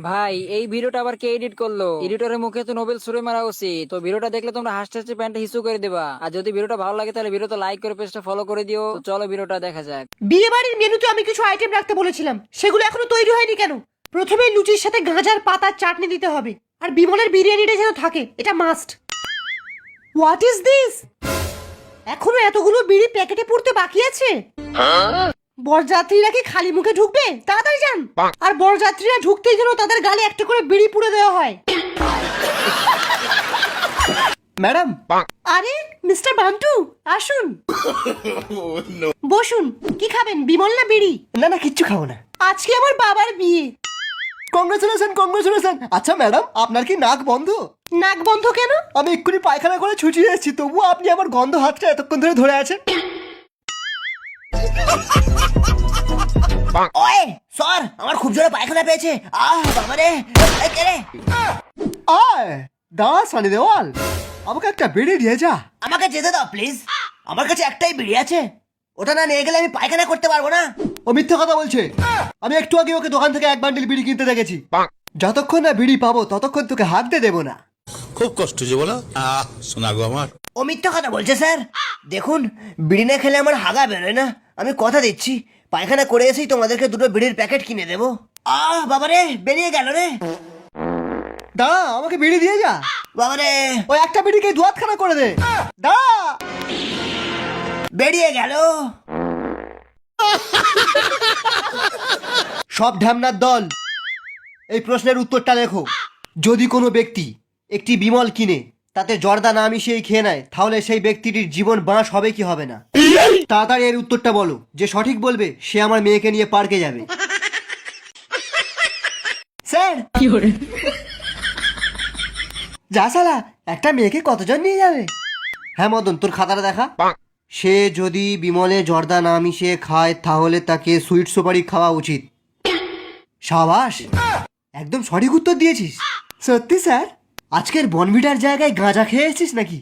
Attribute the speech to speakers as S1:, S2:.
S1: ভাই এই ভিডিওটা আবার কে এডিট করলো? এডিটরের মুখে তো নোবেল ছুড়ে মারা উচিত। তো ভিডিওটা দেখলে তোমরা হাসতে হাসতে প্যান্টে হিসু করে দেবা। আর যদি ভিডিওটা ভালো লাগে তাহলে ভিডিওটা লাইক করে পেজটা ফলো করে দিও। তো চলো ভিডিওটা দেখা যাক।
S2: বিয়ে বাড়ির মেনুতে আমি কিছু আইটেম রাখতে বলেছিলাম, সেগুলো এখনো তৈরি হয়নি কেন? প্রথমে লুচির সাথে গাঁজার পাতার চাটনি দিতে হবে, আর বিমলের বিরিয়ানিটা যেন থাকে, এটা মাস্ট। What is this? এখনো এতগুলো বিড়ি প্যাকেটে পুরতে বাকি আছে? বরযাত্রীরা কি খালি মুখে ঢুকবে? তাড়াতাড়ি যান। আর বরযাত্রীরা ঢুকতেই যেন তাদের গালে একটা করে বিড়ি পুড়ে দেওয়া হয়।
S3: ম্যাডাম,
S2: আরে মিস্টার বান্টু, আসুন। বসুন। কি খাবেন, বিমল না বিড়ি?
S3: না না কিচ্ছু খাবো না।
S2: আজকে আমার বাবার বিয়ে।
S3: Congratulation congratulation. আচ্ছা ম্যাডাম, আপনার কি নাক বন্ধ?
S2: নাক বন্ধ কেন?
S3: আমি এক্ষুনি পায়খানা করে ছুটি এসেছি, তবুও আপনি আমার গন্ধ হাতটা এতক্ষণ ধরে ধরে আছেন।
S4: ওই স্যার, আমার খুব জোরে পায়খানা পেয়েছে। বাবারে, এই কে রে?
S3: আয় দাঁড়া সানি দেওয়াল, আমাকে একটা বিড়ি দিয়ে যা।
S4: আমাকে যেতে দাও প্লিজ। আমার কাছে একটাই বিড়ি আছে, ওটা না নিয়ে গেলে আমি পায়খানা করতে পারবো না।
S3: ও মিথ্যা কথা বলছে। আমি একটু আগে ওকে দোকান থেকে এক বান্ডিল বিড়ি কিনতে দেখেছি। যতক্ষণ না বিড়ি পাবো ততক্ষণ তোকে হাঁকতে দেবো না।
S5: খুব কষ্ট যে বলো। শোনা গো আমার।
S4: ও মিথ্যা কথা বলছে স্যার। দেখুন, বিড়ি না খেলে আমার হাগা বেরোয় না। আমি কথা দিচ্ছি, পায়খানা করে এসেই তোমাদেরকে দুটো বিড়ির প্যাকেট কিনে দেবো। বাবারে, বেরিয়ে গেল রে।
S3: দাঁড়া, আমাকে বিড়ি দিয়ে যা।
S4: বাবারে,
S3: ওই একটা বিড়িকে দুয়াতখানা করে দে। দাঁড়া।
S4: বেরিয়ে গেল।
S3: সব ঢ্যামনার দল, এই প্রশ্নের উত্তরটা লেখো। যদি কোনো ব্যক্তি একটি বিমল কিনে তাতে জর্দা না মিশিয়ে খেয়ে নেয়, তাহলে সেই ব্যক্তিটির জীবন বাঁশ হবে কি হবে না? তাড়াতাড়ি এর উত্তরটা বলো। যে সঠিক বলবে সে আমার মেয়েকে নিয়ে পার্কে যাবে। স্যার, যা সালা, একটা মেয়েকে কতজন নিয়ে যাবে? হ্যাঁ মদন, তোর খাতাটা দেখা। সে যদি বিমলে জর্দা না মিশিয়ে খায় তাহলে তাকে সুইট সুপারি খাওয়া উচিত। সাবাস, একদম সঠিক উত্তর দিয়েছিস। সত্যি স্যার? আজকের বনভিটার জায়গায় গাঁজা খেয়ে এসেছিস নাকি?